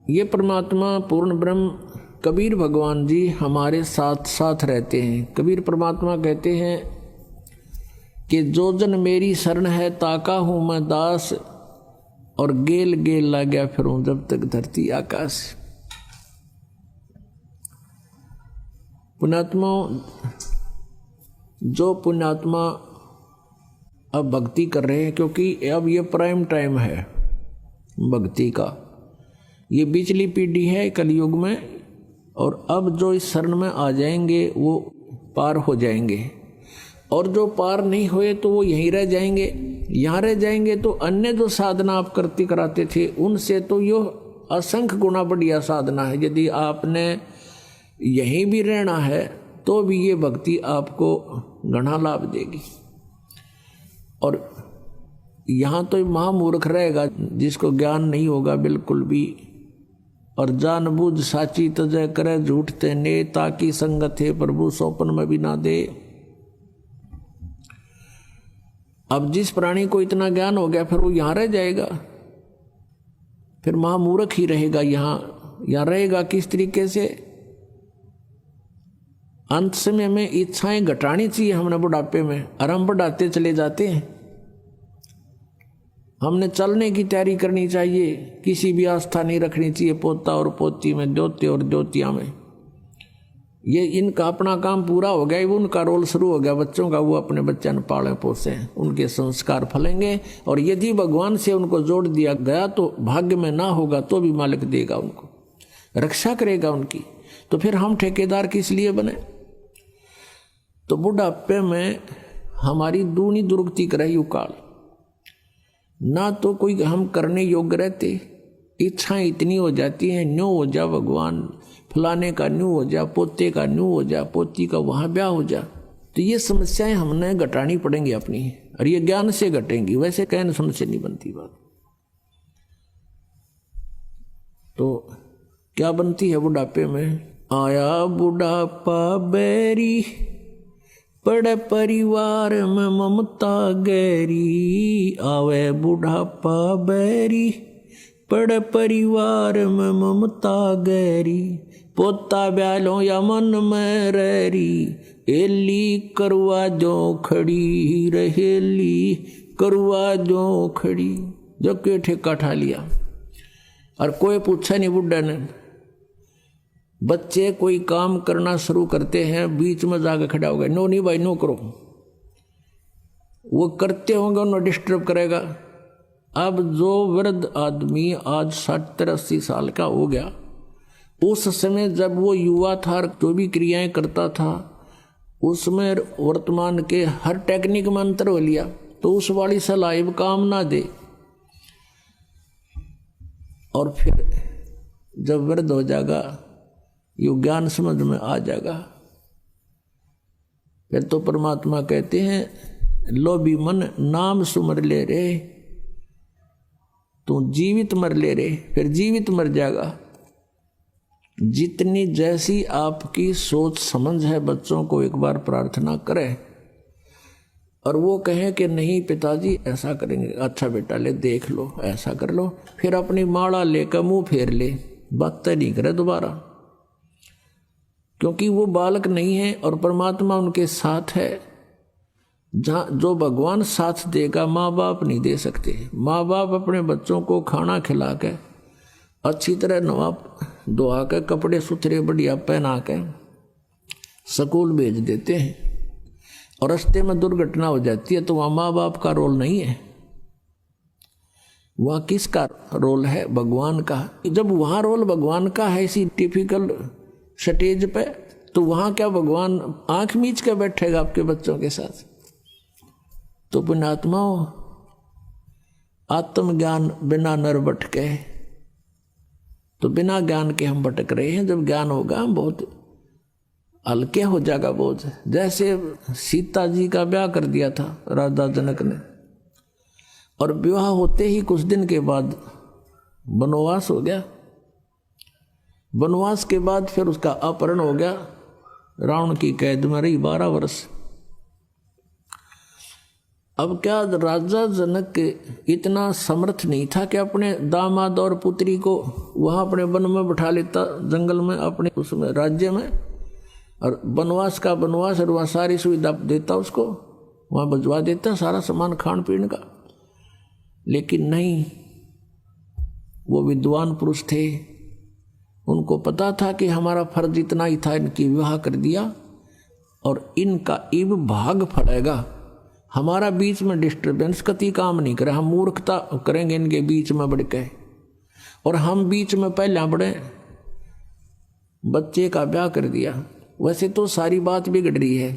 ये परमात्मा पूर्ण ब्रह्म कबीर भगवान जी हमारे साथ साथ रहते हैं। कबीर परमात्मा कहते हैं कि जो जन मेरी शरण है ताका हूँ मैं दास, और गेल गेल ला गया फिरूं जब तक धरती आकाश। पुण्यात्मा, जो पुण्यात्मा अब भक्ति कर रहे हैं, क्योंकि अब ये प्राइम टाइम है भक्ति का, ये पिछली पीढ़ी है कलयुग में, और अब जो इस शरण में आ जाएंगे वो पार हो जाएंगे, और जो पार नहीं हुए तो वो यहीं रह जाएंगे। यहाँ रह जाएंगे तो अन्य जो साधना आप करते कराते थे उनसे तो यो असंख्य गुना बढ़िया साधना है। यदि आपने यहीं भी रहना है तो भी ये भक्ति आपको घना लाभ देगी। और यहाँ तो महामूर्ख रहेगा जिसको ज्ञान नहीं होगा बिल्कुल भी, और जानबूझ साची तजय करे झूठ ते ने, ताकि संगत है प्रभु सौपन में भी ना दे। अब जिस प्राणी को इतना ज्ञान हो गया फिर वो यहाँ रह जाएगा, फिर महामूर्ख ही रहेगा। यहाँ रहेगा किस तरीके से? अंत समय में इच्छाएं घटानी चाहिए हमने बुढ़ापे में, और हम बढ़ाते चले जाते हैं। हमने चलने की तैयारी करनी चाहिए, किसी भी आस्था नहीं रखनी चाहिए पोता और पोती में, द्योते और द्योतिया में। ये इनका अपना काम पूरा हो गया, उनका रोल शुरू हो गया बच्चों का, वो अपने बच्चे न पाले पोसे, उनके संस्कार फलेंगे। और यदि भगवान से उनको जोड़ दिया गया तो भाग्य में ना होगा तो भी मालिक देगा उनको, रक्षा करेगा उनकी। तो फिर हम ठेकेदार किस लिए बने? तो बुढ़ापे में हमारी दूनी दुर्गति करे युकाल, ना तो कोई हम करने योग्य रहते, इच्छाएं इतनी हो जाती हैं, न्यू हो जा भगवान, फलाने का न्यू हो जा, पोते का न्यू हो जा, पोती का वहाँ ब्याह हो जा। तो ये समस्याएं हमने घटानी पड़ेंगी अपनी, और ये ज्ञान से घटेंगी, वैसे कहने सुन से नहीं बनती बात। तो क्या बनती है बुढ़ापे में? आया बुढ़ापा बैरी, पड़े परिवार में ममता गहरी। आवे बुढ़ापा बैरी, पड़े परिवार में ममता गहरी। पोता ब्यालो या मन में रहरी, एली करवा जो खड़ी रहेली, करवा जो खड़ी। जो के ठेका ठा लिया, और कोई पूछा नहीं बुढ़ा ने। बच्चे कोई काम करना शुरू करते हैं, बीच में जाकर खड़ा हो गया, नो नहीं भाई नो करो। वो करते होंगे उन्हें डिस्टर्ब करेगा। अब जो वृद्ध आदमी आज 70-80 साल का हो गया, उस समय जब वो युवा था, जो भी क्रियाएं करता था, उसमें वर्तमान के हर टेक्निक में अंतर हो लिया, तो उस वाली सलाह काम ना दे। और फिर जब वृद्ध हो जाएगा, यो ज्ञान समझ में आ जाएगा, फिर तो परमात्मा कहते हैं लोभी मन नाम सुमर ले रे, तू जीवित मर ले रे, फिर जीवित मर जाएगा। जितनी जैसी आपकी सोच समझ है, बच्चों को एक बार प्रार्थना करें और वो कहें कि नहीं पिताजी ऐसा करेंगे, अच्छा बेटा ले देख लो, ऐसा कर लो, फिर अपनी माला लेकर मुंह फेर ले, बात नहीं करे दोबारा, क्योंकि वो बालक नहीं है और परमात्मा उनके साथ है। जहाँ जो भगवान साथ देगा माँ बाप नहीं दे सकते। माँ बाप अपने बच्चों को खाना खिला के, अच्छी तरह नवा धोआ के, कपड़े सुथरे बढ़िया पहना के स्कूल भेज देते हैं, और रास्ते में दुर्घटना हो जाती है तो वहाँ माँ बाप का रोल नहीं है, वहाँ किसका रोल है? भगवान का। जब वहाँ रोल भगवान का है इसी टिपिकल स्टेज पे, तो वहाँ क्या भगवान आंख मीच के बैठेगा आपके बच्चों के साथ? तो पुण्यात्माओं, आत्मज्ञान बिना नर भटके, तो बिना ज्ञान के हम भटक रहे हैं। जब ज्ञान होगा हम बहुत हल्के हो जाएगा बोझ। जैसे सीता जी का ब्याह कर दिया था राजा जनक ने, और विवाह होते ही कुछ दिन के बाद वनवास हो गया। वनवास के बाद फिर उसका अपहरण हो गया, रावण की कैद में रही 12 वर्ष। अब क्या राजा जनक इतना समर्थ नहीं था कि अपने दामाद और पुत्री को वहां अपने वन में बैठा लेता, जंगल में, अपने उसमें राज्य में, और वनवास का वनवास, और वह सारी सुविधा देता उसको, वहां भिजवा देता सारा सामान खान पीने का। लेकिन नहीं, वो विद्वान पुरुष थे, उनको पता था कि हमारा फर्ज इतना ही था, इनकी विवाह कर दिया और इनका इब भाग फड़ेगा, हमारा बीच में डिस्टर्बेंस कति काम नहीं करे, हम मूर्खता करेंगे इनके बीच में बढ़ के, और हम बीच में पहले बढ़े, बच्चे का ब्याह कर दिया। वैसे तो सारी बात बिगड़ रही है,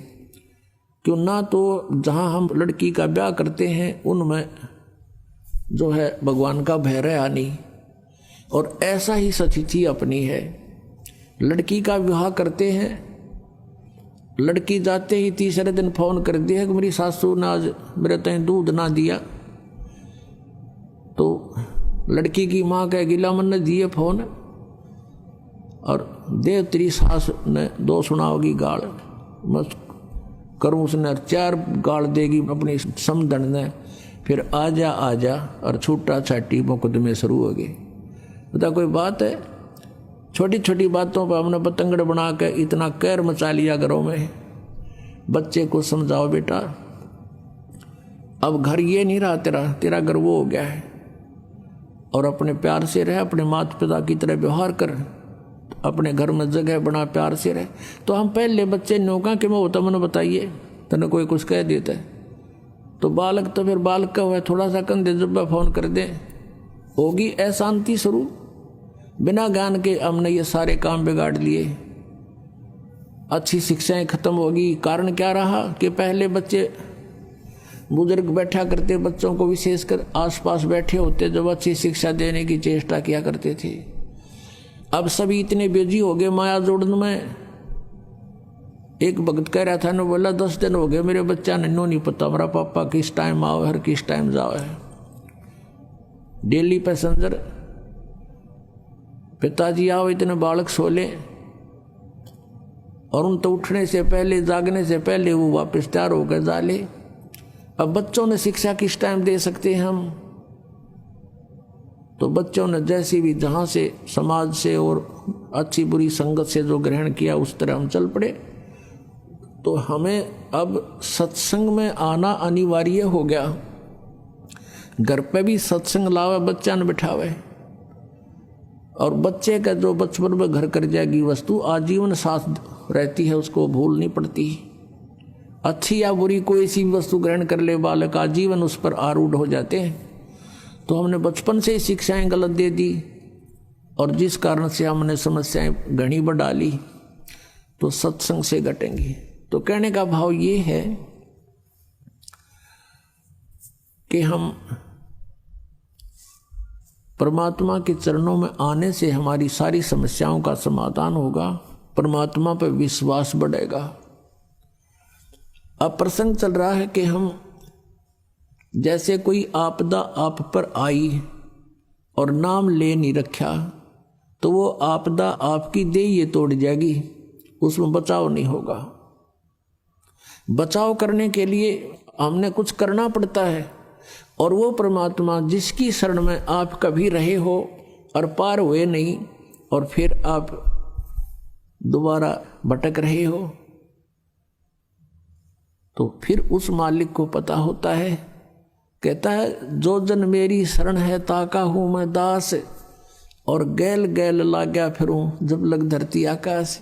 क्यों ना तो जहाँ हम लड़की का ब्याह करते हैं उनमें जो है भगवान का भय रहा नहीं, और ऐसा ही सतिथि अपनी है। लड़की का विवाह करते हैं, लड़की जाते ही तीसरे दिन फोन कर दिया कि मेरी सासू ने आज मेरे तय दूध ना दिया, तो लड़की की माँ कह गिला मन ने दिए फोन, और देव तेरी सास ने दो सुनाओगी गाल, मैं करूँ उसने 4 गाल देगी अपनी समधन ने, फिर आजा आजा और छूटा छाटी मुकदमे शुरू हो गए। बता कोई बात है? छोटी छोटी बातों पर हमने पतंगड़ बना के इतना कहर मचा लिया घरों में। बच्चे को समझाओ बेटा, अब घर ये नहीं रहा तेरा, तेरा घर वो हो गया है, और अपने प्यार से रह, अपने माता पिता की तरह व्यवहार कर, अपने घर में जगह बना, प्यार से रह। तो हम पहले बच्चे नौका के में होता, मैंने बताइए, तने कोई कुछ कह देता है तो बालक तो फिर बालक का हुआ, थोड़ा सा कंधे जब्बा फोन कर दे, होगी अशांति शुरू। बिना ज्ञान के हमने ये सारे काम बिगाड़ लिए, अच्छी शिक्षाएं खत्म होगी। कारण क्या रहा कि पहले बच्चे बुजुर्ग बैठा करते, बच्चों को विशेषकर आसपास बैठे होते, जब अच्छी शिक्षा देने की चेष्टा किया करते थे। अब सभी इतने बिजी हो गए माया जोड़ने में। एक भक्त कह रहा था ना, बोला 10 दिन हो गए मेरे बच्चा ने नो नहीं पता मेरा पापा किस टाइम आओ है, किस टाइम जाओ है। डेली पैसेंजर, पिताजी आओ इतने बालक सो ले, और उन तो उठने से पहले, जागने से पहले वो वापस तैयार होकर जा ले। अब बच्चों ने शिक्षा किस टाइम दे सकते हैं हम? तो बच्चों ने जैसी भी जहाँ से समाज से और अच्छी बुरी संगत से जो ग्रहण किया उस तरह हम चल पड़े। तो हमें अब सत्संग में आना अनिवार्य हो गया। घर पे भी सत्संग लावे, बच्चा न बिठावे, और बच्चे का जो बचपन में घर कर जाएगी वस्तु आजीवन साथ रहती है, उसको भूल नहीं पड़ती। अच्छी या बुरी कोई सी वस्तु ग्रहण कर ले बालक, आजीवन उस पर आरूढ़ हो जाते हैं। तो हमने बचपन से शिक्षाएं गलत दे दी, और जिस कारण से हमने समस्याएं घनी बढ़ा ली, तो सत्संग से घटेंगी। तो कहने का भाव ये है कि हम परमात्मा के चरणों में आने से हमारी सारी समस्याओं का समाधान होगा, परमात्मा पर विश्वास बढ़ेगा। अब प्रसंग चल रहा है कि हम जैसे कोई आपदा आप पर आई और नाम ले नहीं रखा, तो वो आपदा आपकी देह तोड़ जाएगी, उसमें बचाव नहीं होगा। बचाव करने के लिए हमने कुछ करना पड़ता है, और वो परमात्मा जिसकी शरण में आप कभी रहे हो और पार हुए नहीं, और फिर आप दोबारा भटक रहे हो, तो फिर उस मालिक को पता होता है। कहता है जो जन मेरी शरण है ताका हूं मैं दास, और गैल गैल लाग्या फिरूं जब लग धरती आकाश।